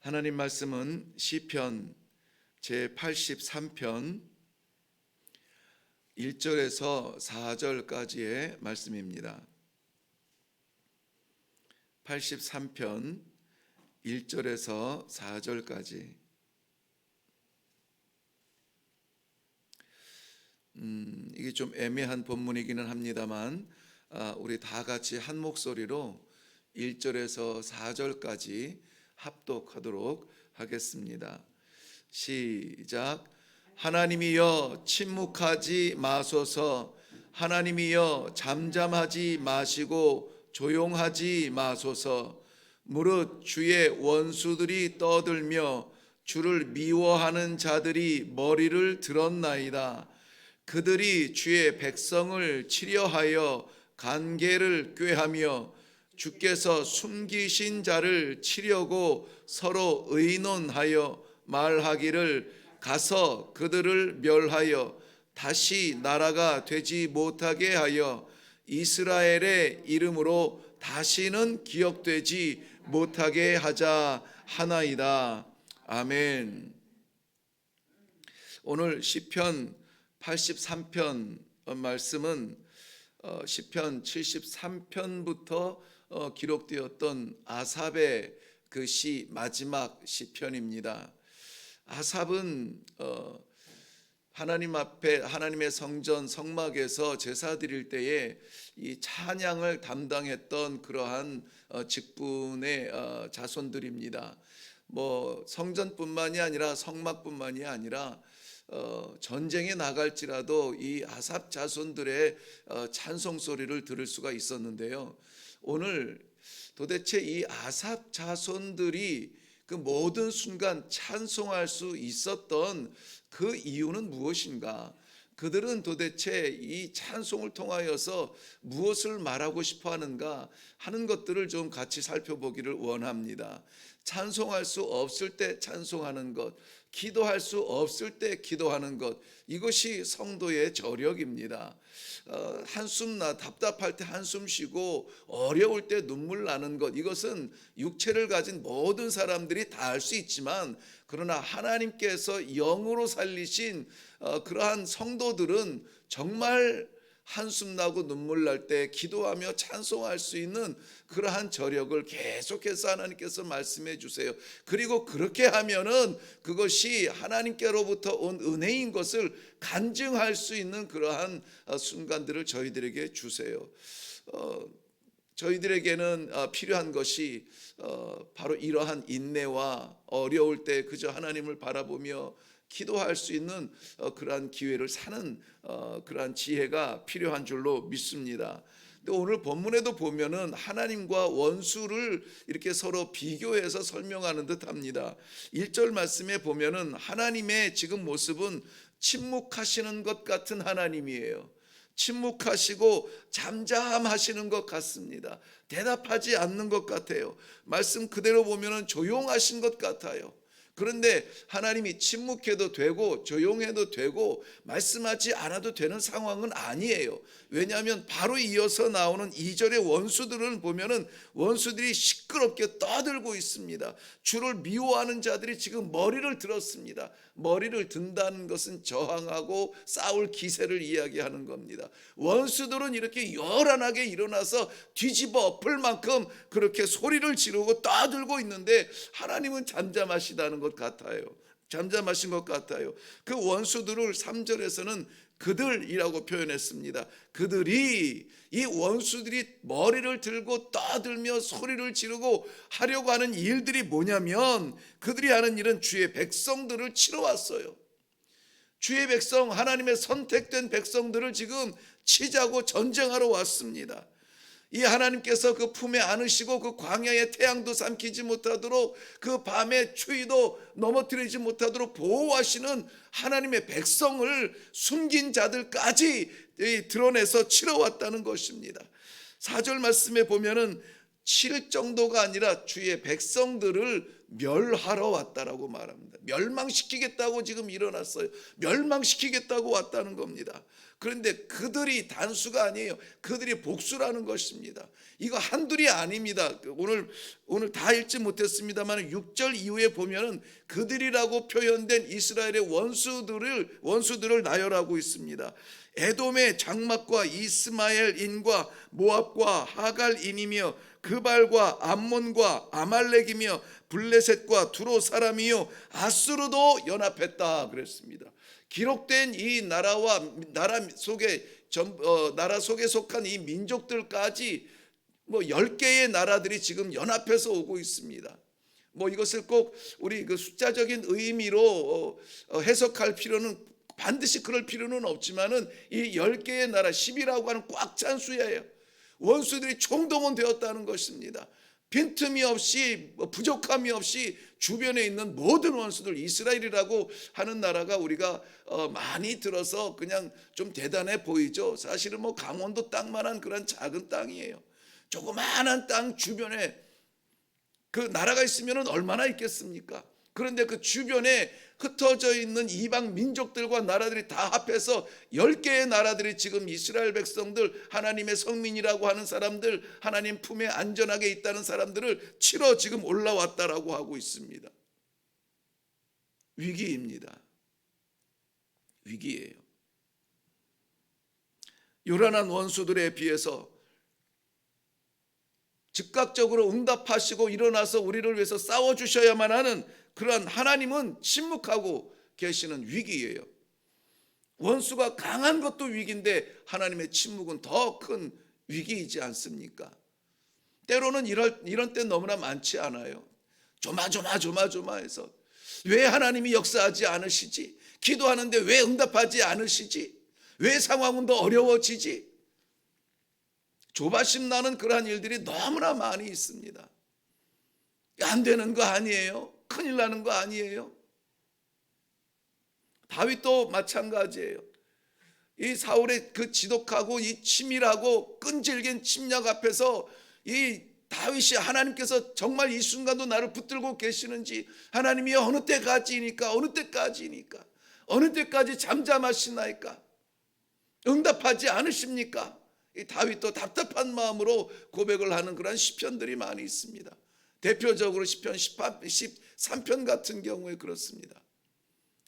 하나님 말씀은 시편 제83편 1절에서 4절까지의 말씀입니다. 83편 1절에서 4절까지. 이게 좀 애매한 본문이기는 합니다만 우리 다 같이 한 목소리로 1절에서 4절까지 합독하도록 하겠습니다. 시작. 하나님이여 침묵하지 마소서. 하나님이여 잠잠하지 마시고 조용하지 마소서. 무릇 주의 원수들이 떠들며 주를 미워하는 자들이 머리를 들었나이다. 그들이 주의 백성을 치려하여 간계를 꾀하며 주께서 숨기신 자를 치려고 서로 의논하여 말하기를 가서 그들을 멸하여 다시 나라가 되지 못하게 하여 이스라엘의 이름으로 다시는 기억되지 못하게 하자 하나이다. 아멘. 오늘 시편 83편 말씀은 시편 73편부터 기록되었던 아삽의 그 시 마지막 시편입니다. 아삽은 하나님 앞에 하나님의 성전 성막에서 제사 드릴 때에 이 찬양을 담당했던 그러한 직분의 자손들입니다. 뭐 성전뿐만이 아니라 성막뿐만이 아니라 전쟁에 나갈지라도 이 아삽 자손들의 찬송 소리를 들을 수가 있었는데요. 오늘 도대체 이 아삽 자손들이 그 모든 순간 찬송할 수 있었던 그 이유는 무엇인가? 그들은 도대체 이 찬송을 통하여서 무엇을 말하고 싶어 하는가 하는 것들을 좀 같이 살펴보기를 원합니다. 찬송할 수 없을 때 찬송하는 것, 기도할 수 없을 때 기도하는 것, 이것이 성도의 저력입니다. 답답할 때 한숨 쉬고 어려울 때 눈물 나는 것, 이것은 육체를 가진 모든 사람들이 다 할 수 있지만, 그러나 하나님께서 영으로 살리신 그러한 성도들은 정말 한숨 나고 눈물 날 때 기도하며 찬송할 수 있는 그러한 저력을 계속해서 하나님께서 말씀해 주세요. 그리고 그렇게 하면은 그것이 하나님께로부터 온 은혜인 것을 간증할 수 있는 그러한 순간들을 저희들에게 주세요. 저희들에게는 필요한 것이 바로 이러한 인내와 어려울 때 그저 하나님을 바라보며 기도할 수 있는 그러한 기회를 사는 그러한 지혜가 필요한 줄로 믿습니다. 근데 오늘 본문에도 보면은 하나님과 원수를 이렇게 서로 비교해서 설명하는 듯합니다. 1절 말씀에 보면은 하나님의 지금 모습은 침묵하시는 것 같은 하나님이에요. 침묵하시고 잠잠하시는 것 같습니다. 대답하지 않는 것 같아요. 말씀 그대로 보면은 조용하신 것 같아요. 그런데 하나님이 침묵해도 되고 조용해도 되고 말씀하지 않아도 되는 상황은 아니에요. 왜냐하면 바로 이어서 나오는 2절의 원수들을 보면은 원수들이 시끄럽게 떠들고 있습니다. 주를 미워하는 자들이 지금 머리를 들었습니다. 머리를 든다는 것은 저항하고 싸울 기세를 이야기하는 겁니다. 원수들은 이렇게 요란하게 일어나서 뒤집어 엎을 만큼 그렇게 소리를 지르고 떠들고 있는데 하나님은 잠잠하시다는 것 같아요. 잠잠하신 것 같아요. 그 원수들을 3절에서는 그들이라고 표현했습니다. 그들이, 이 원수들이 머리를 들고 떠들며 소리를 지르고 하려고 하는 일들이 뭐냐면, 그들이 하는 일은 주의 백성들을 치러 왔어요. 주의 백성, 하나님의 선택된 백성들을 지금 치자고 전쟁하러 왔습니다. 이 하나님께서 그 품에 안으시고 그 광야의 태양도 삼키지 못하도록 그 밤의 추위도 넘어뜨리지 못하도록 보호하시는 하나님의 백성을 숨긴 자들까지 드러내서 치러 왔다는 것입니다. 4절 말씀에 보면은 칠 정도가 아니라 주의 백성들을 멸하러 왔다라고 말합니다. 멸망시키겠다고 지금 일어났어요. 멸망시키겠다고 왔다는 겁니다. 그런데 그들이 단수가 아니에요. 그들이 복수라는 것입니다. 이거 한둘이 아닙니다. 오늘 다 읽지 못했습니다만 6절 이후에 보면은 그들이라고 표현된 이스라엘의 원수들을 나열하고 있습니다. 에돔의 장막과 이스마엘인과 모압과 하갈인이며 그발과 암몬과 아말렉이며 블레셋과 두로 사람이요 아수르도 연합했다 그랬습니다. 기록된 이 나라 속에 속한 이 민족들까지 10개의 나라들이 지금 연합해서 오고 있습니다. 이것을 꼭 우리 그 숫자적인 의미로 해석할 필요는 반드시 그럴 필요는 없지만은 이 10개의 나라 10이라고 하는 꽉 찬 수예요. 원수들이 총동원되었다는 것입니다. 빈틈이 없이 부족함이 없이 주변에 있는 모든 원수들, 이스라엘이라고 하는 나라가 우리가 많이 들어서 그냥 좀 대단해 보이죠. 사실은 강원도 땅만한 그런 작은 땅이에요. 조그마한 땅 주변에 그 나라가 있으면 얼마나 있겠습니까? 그런데 그 주변에 흩어져 있는 이방 민족들과 나라들이 다 합해서 10개의 나라들이 지금 이스라엘 백성들, 하나님의 성민이라고 하는 사람들, 하나님 품에 안전하게 있다는 사람들을 치러 지금 올라왔다라고 하고 있습니다. 위기입니다. 위기예요. 요란한 원수들에 비해서 즉각적으로 응답하시고 일어나서 우리를 위해서 싸워주셔야만 하는 그러한 하나님은 침묵하고 계시는 위기예요. 원수가 강한 것도 위기인데 하나님의 침묵은 더 큰 위기이지 않습니까? 때로는 이런 때 너무나 많지 않아요. 조마조마해서 왜 하나님이 역사하지 않으시지? 기도하는데 왜 응답하지 않으시지? 왜 상황은 더 어려워지지? 조바심 나는 그러한 일들이 너무나 많이 있습니다. 안 되는 거 아니에요? 큰일 나는 거 아니에요? 다윗도 마찬가지예요. 이 사울의 그 지독하고 이 치밀하고 끈질긴 침략 앞에서 이 다윗이 하나님께서 정말 이 순간도 나를 붙들고 계시는지, 하나님이 어느 때까지니까 어느 때까지 잠잠하시나이까, 응답하지 않으십니까? 이 다윗도 답답한 마음으로 고백을 하는 그런 시편들이 많이 있습니다. 대표적으로 시편 13편 같은 경우에 그렇습니다.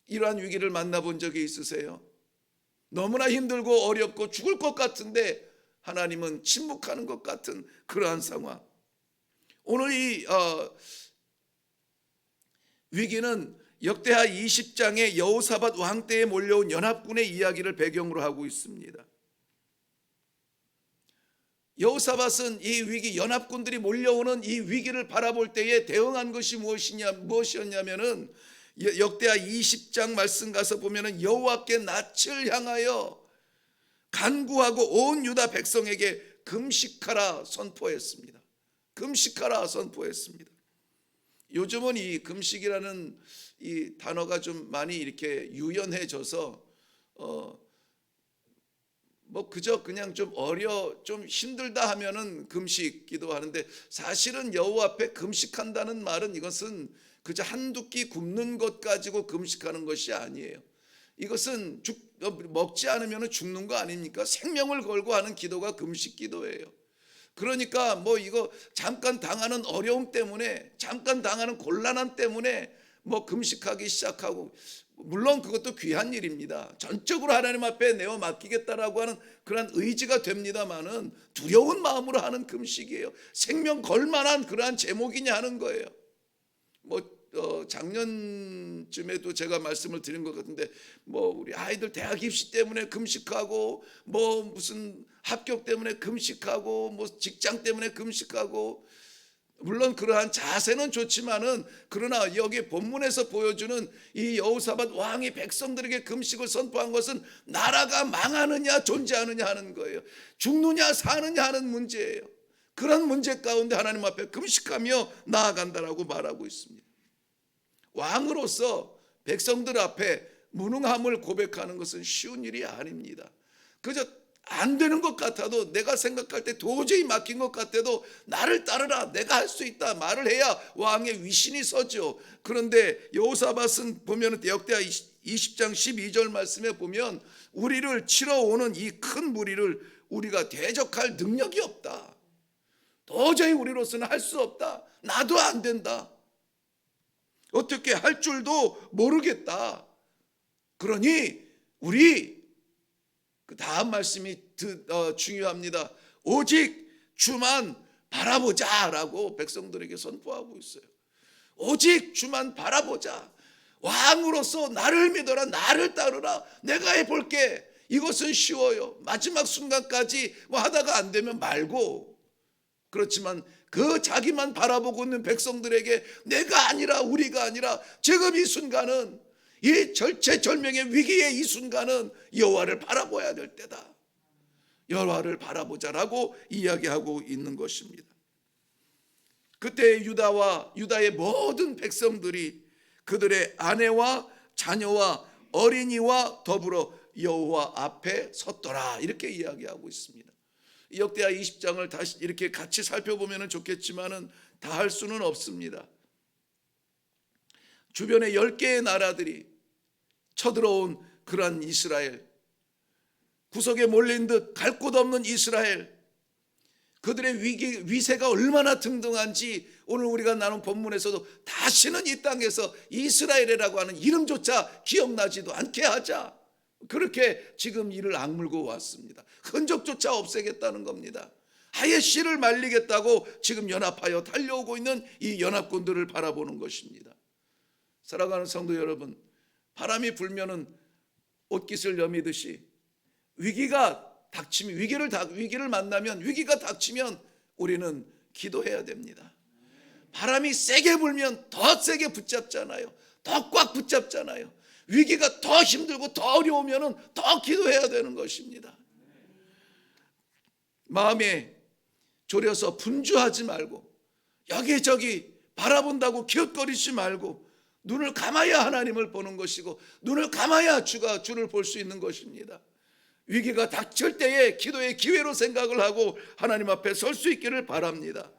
이러한 위기를 만나본 적이 있으세요? 너무나 힘들고 어렵고 죽을 것 같은데 하나님은 침묵하는 것 같은 그러한 상황. 오늘 이 위기는 역대하 20장의 여호사밧 왕 때에 몰려온 연합군의 이야기를 배경으로 하고 있습니다. 여호사밧은 이 위기, 연합군들이 몰려오는 이 위기를 바라볼 때에 대응한 것이 무엇이었냐면은 역대하 20장 말씀 가서 보면은 여호와께 낯을 향하여 간구하고 온 유다 백성에게 금식하라 선포했습니다. 금식하라 선포했습니다. 요즘은 이 금식이라는 이 단어가 좀 많이 이렇게 유연해져서 그저 그냥 좀 힘들다 하면은 금식 기도하는데, 사실은 여호와 앞에 금식한다는 말은 이것은 그저 한두 끼 굶는 것 가지고 금식하는 것이 아니에요. 이것은 먹지 않으면 죽는 거 아닙니까? 생명을 걸고 하는 기도가 금식 기도예요. 그러니까 이거 잠깐 당하는 어려움 때문에, 잠깐 당하는 곤란함 때문에 금식하기 시작하고, 물론 그것도 귀한 일입니다. 전적으로 하나님 앞에 내어 맡기겠다라고 하는 그러한 의지가 됩니다만은 두려운 마음으로 하는 금식이에요. 생명 걸만한 그러한 제목이냐 하는 거예요. 작년쯤에도 제가 말씀을 드린 것 같은데, 우리 아이들 대학 입시 때문에 금식하고, 무슨 합격 때문에 금식하고, 직장 때문에 금식하고, 물론 그러한 자세는 좋지만은, 그러나 여기 본문에서 보여주는 이 여호사밧 왕이 백성들에게 금식을 선포한 것은 나라가 망하느냐 존재하느냐 하는 거예요. 죽느냐 사느냐 하는 문제예요. 그런 문제 가운데 하나님 앞에 금식하며 나아간다라고 말하고 있습니다. 왕으로서 백성들 앞에 무능함을 고백하는 것은 쉬운 일이 아닙니다. 그저 안 되는 것 같아도, 내가 생각할 때 도저히 막힌 것 같아도 나를 따르라, 내가 할 수 있다 말을 해야 왕의 위신이 서죠. 그런데 여호사밧은 보면 역대하 20장 12절 말씀에 보면 우리를 치러 오는 이 큰 무리를 우리가 대적할 능력이 없다, 도저히 우리로서는 할 수 없다, 나도 안 된다, 어떻게 할 줄도 모르겠다. 그러니 우리 그 다음 말씀이 중요합니다. 오직 주만 바라보자라고 백성들에게 선포하고 있어요. 오직 주만 바라보자. 왕으로서 나를 믿어라, 나를 따르라, 내가 해볼게. 이것은 쉬워요. 마지막 순간까지 뭐 하다가 안 되면 말고. 그렇지만 그 자기만 바라보고 있는 백성들에게 내가 아니라, 우리가 아니라 지금 이 순간은, 이 절체절명의 위기의 이 순간은 여호와를 바라봐야 될 때다. 여호와를 바라보자라고 이야기하고 있는 것입니다. 그때 유다의 모든 백성들이 그들의 아내와 자녀와 어린이와 더불어 여호와 앞에 섰더라, 이렇게 이야기하고 있습니다. 역대하 20장을 다시 이렇게 같이 살펴보면 좋겠지만은 다 할 수는 없습니다. 주변에 10개의 나라들이 쳐들어온 그러한 이스라엘, 구석에 몰린 듯 갈 곳 없는 이스라엘, 그들의 위세가 얼마나 등등한지 오늘 우리가 나눈 본문에서도 다시는 이 땅에서 이스라엘이라고 하는 이름조차 기억나지도 않게 하자, 그렇게 지금 이를 악물고 왔습니다. 흔적조차 없애겠다는 겁니다. 아예 씨를 말리겠다고 지금 연합하여 달려오고 있는 이 연합군들을 바라보는 것입니다. 사랑하는 성도 여러분, 바람이 불면은 옷깃을 여미듯이 위기가 닥치면, 위기를 만나면, 위기가 닥치면 우리는 기도해야 됩니다. 바람이 세게 불면 더 세게 붙잡잖아요. 더 꽉 붙잡잖아요. 위기가 더 힘들고 더 어려우면 더 기도해야 되는 것입니다. 마음에 졸여서 분주하지 말고, 여기저기 바라본다고 기웃거리지 말고, 눈을 감아야 하나님을 보는 것이고, 눈을 감아야 주를 볼 수 있는 것입니다. 위기가 닥칠 때에 기도의 기회로 생각을 하고 하나님 앞에 설 수 있기를 바랍니다.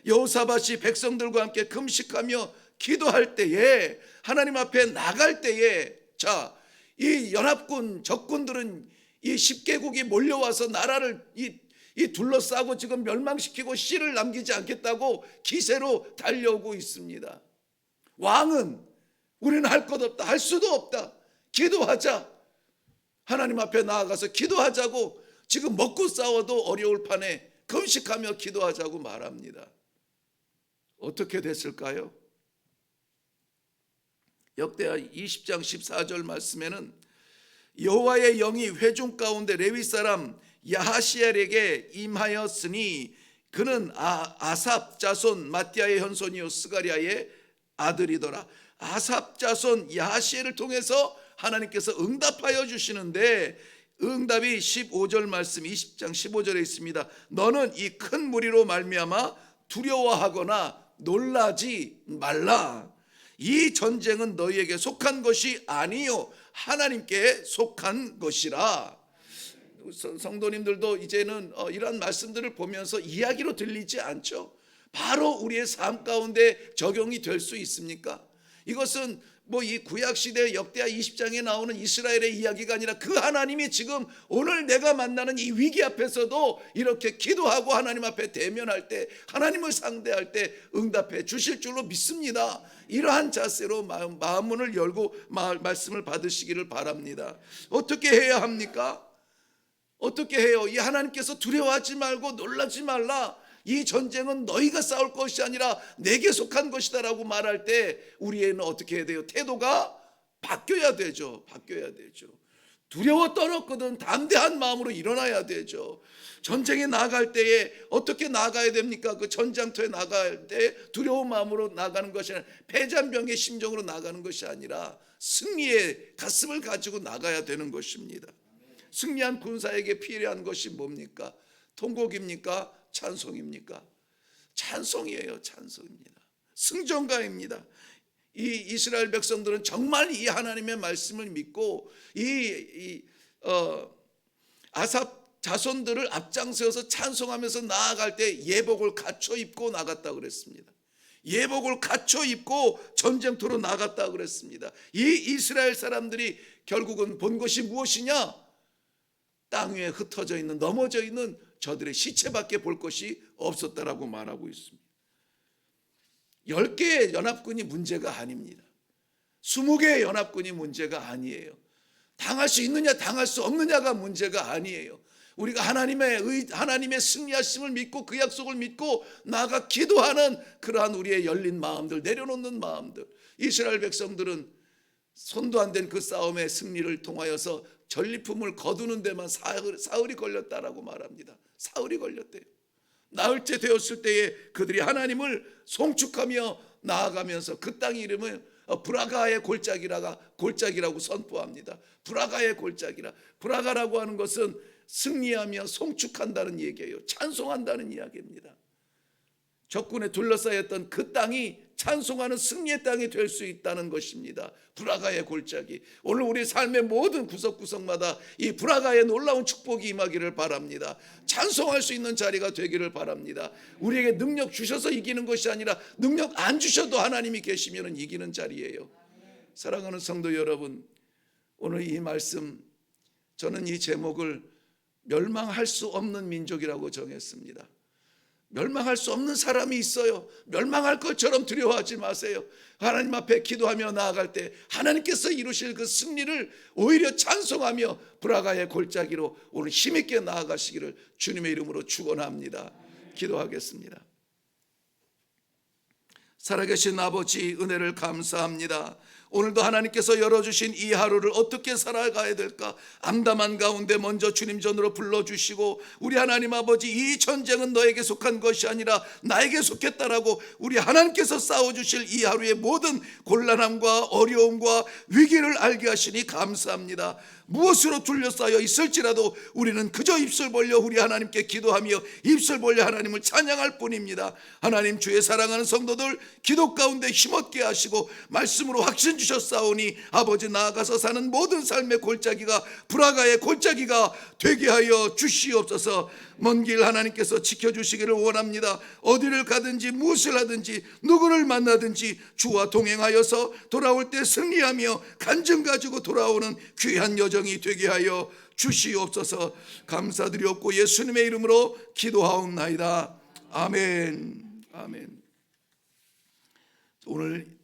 여호사밧이 백성들과 함께 금식하며 기도할 때에, 하나님 앞에 나갈 때에, 자, 이 연합군 적군들은 이 10개국이 몰려와서 나라를 이 둘러싸고 지금 멸망시키고 씨를 남기지 않겠다고 기세로 달려오고 있습니다. 왕은 우리는 할 것 없다, 할 수도 없다, 기도하자, 하나님 앞에 나아가서 기도하자고, 지금 먹고 싸워도 어려울 판에 금식하며 기도하자고 말합니다. 어떻게 됐을까요? 역대하 20장 14절 말씀에는 여호와의 영이 회중 가운데 레위 사람 야하시엘에게 임하였으니 그는 아삽 자손 마띠아의 현손이요 스가랴의 아들이더라. 아삽 자손 야하시엘을 통해서 하나님께서 응답하여 주시는데, 응답이 15절 말씀 20장 15절에 있습니다. 너는 이 큰 무리로 말미암아 두려워하거나 놀라지 말라. 이 전쟁은 너희에게 속한 것이 아니요 하나님께 속한 것이라. 성도님들도 이제는 이런 말씀들을 보면서 이야기로 들리지 않죠. 바로 우리의 삶 가운데 적용이 될 수 있습니까? 이것은 뭐 이 구약시대 역대하 20장에 나오는 이스라엘의 이야기가 아니라 그 하나님이 지금 오늘 내가 만나는 이 위기 앞에서도 이렇게 기도하고 하나님 앞에 대면할 때, 하나님을 상대할 때 응답해 주실 줄로 믿습니다. 이러한 자세로 마음문을 열고 말씀을 받으시기를 바랍니다. 어떻게 해야 합니까? 어떻게 해요? 이 하나님께서 두려워하지 말고 놀라지 말라, 이 전쟁은 너희가 싸울 것이 아니라 내게 속한 것이다 라고 말할 때 우리에는 어떻게 해야 돼요? 태도가 바뀌어야 되죠. 바뀌어야 되죠. 두려워 떨었거든 담대한 마음으로 일어나야 되죠. 전쟁에 나갈 때에 어떻게 나가야 됩니까? 그 전장터에 나갈 때 두려운 마음으로 나가는 것이 아니라, 패잔병의 심정으로 나가는 것이 아니라 승리의 가슴을 가지고 나가야 되는 것입니다. 승리한 군사에게 필요한 것이 뭡니까? 통곡입니까? 찬송입니까? 찬송이에요. 찬송입니다. 승전가입니다. 이 이스라엘 백성들은 정말 이 하나님의 말씀을 믿고 아삽 자손들을 앞장서서 찬송하면서 나아갈 때 예복을 갖춰 입고 나갔다 그랬습니다. 예복을 갖춰 입고 전쟁터로 나갔다 그랬습니다. 이 이스라엘 사람들이 결국은 본 것이 무엇이냐? 땅 위에 흩어져 있는, 넘어져 있는 저들의 시체밖에 볼 것이 없었다라고 말하고 있습니다. 10개의 연합군이 문제가 아닙니다. 20개의 연합군이 문제가 아니에요. 당할 수 있느냐 당할 수 없느냐가 문제가 아니에요. 우리가 하나님의 승리하심을 믿고 그 약속을 믿고 나아가 기도하는 그러한 우리의 열린 마음들, 내려놓는 마음들. 이스라엘 백성들은 손도 안 댄 그 싸움의 승리를 통하여서 전리품을 거두는 데만 사흘이 걸렸다라고 말합니다. 사흘이 걸렸대요. 나흘째 되었을 때에 그들이 하나님을 송축하며 나아가면서 그 땅 이름을 브라가의 골짜기라고 선포합니다. 브라가의 골짜기라. 브라가라고 하는 것은 승리하며 송축한다는 얘기예요. 찬송한다는 이야기입니다. 적군에 둘러싸였던 그 땅이 찬송하는 승리의 땅이 될 수 있다는 것입니다. 브라가의 골짜기. 오늘 우리 삶의 모든 구석구석마다 이 브라가의 놀라운 축복이 임하기를 바랍니다. 찬송할 수 있는 자리가 되기를 바랍니다. 우리에게 능력 주셔서 이기는 것이 아니라 능력 안 주셔도 하나님이 계시면 이기는 자리예요. 사랑하는 성도 여러분, 오늘 이 말씀, 저는 이 제목을 멸망할 수 없는 민족이라고 정했습니다. 멸망할 수 없는 사람이 있어요. 멸망할 것처럼 두려워하지 마세요. 하나님 앞에 기도하며 나아갈 때 하나님께서 이루실 그 승리를 오히려 찬송하며 브라가의 골짜기로 오늘 힘있게 나아가시기를 주님의 이름으로 축원합니다. 기도하겠습니다. 살아계신 아버지, 은혜를 감사합니다. 오늘도 하나님께서 열어주신 이 하루를 어떻게 살아가야 될까 암담한 가운데 먼저 주님 전으로 불러주시고, 우리 하나님 아버지, 이 전쟁은 너에게 속한 것이 아니라 나에게 속했다라고 우리 하나님께서 싸워주실 이 하루의 모든 곤란함과 어려움과 위기를 알게 하시니 감사합니다. 무엇으로 둘러싸여 있을지라도 우리는 그저 입술 벌려 우리 하나님께 기도하며 입술 벌려 하나님을 찬양할 뿐입니다. 하나님, 주의 사랑하는 성도들 기도 가운데 힘없게 하시고 말씀으로 확신 주셨사오니 아버지, 나아가서 사는 모든 삶의 골짜기가 브라가의 골짜기가 되게 하여 주시옵소서. 먼 길 하나님께서 지켜주시기를 원합니다. 어디를 가든지 무엇을 하든지 누구를 만나든지 주와 동행하여서 돌아올 때 승리하며 간증 가지고 돌아오는 귀한 여정이 되게 하여 주시옵소서. 감사드리옵고 예수님의 이름으로 기도하옵나이다. 아멘. 아멘. 오늘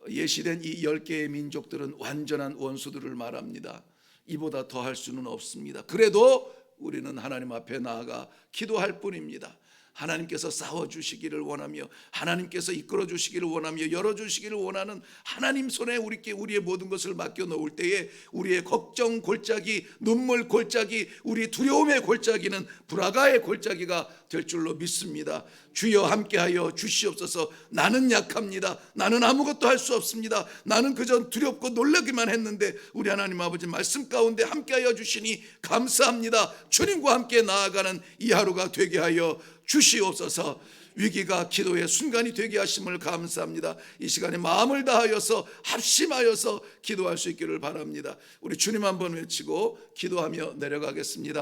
예시된 이 10개의 민족들은 완전한 원수들을 말합니다. 이보다 더 할 수는 없습니다. 그래도 우리는 하나님 앞에 나아가 기도할 뿐입니다. 하나님께서 싸워주시기를 원하며 하나님께서 이끌어주시기를 원하며 열어주시기를 원하는 하나님 손에 우리의 모든 것을 맡겨놓을 때에 우리의 걱정 골짜기, 눈물 골짜기, 우리 두려움의 골짜기는 브라가의 골짜기가 될 줄로 믿습니다. 주여 함께하여 주시옵소서. 나는 약합니다. 나는 아무것도 할 수 없습니다. 나는 그저 두렵고 놀라기만 했는데 우리 하나님 아버지 말씀 가운데 함께하여 주시니 감사합니다. 주님과 함께 나아가는 이 하루가 되게 하여 주시옵소서. 위기가 기도의 순간이 되게 하심을 감사합니다. 이 시간에 마음을 다하여서 합심하여서 기도할 수 있기를 바랍니다. 우리 주님 한번 외치고 기도하며 내려가겠습니다.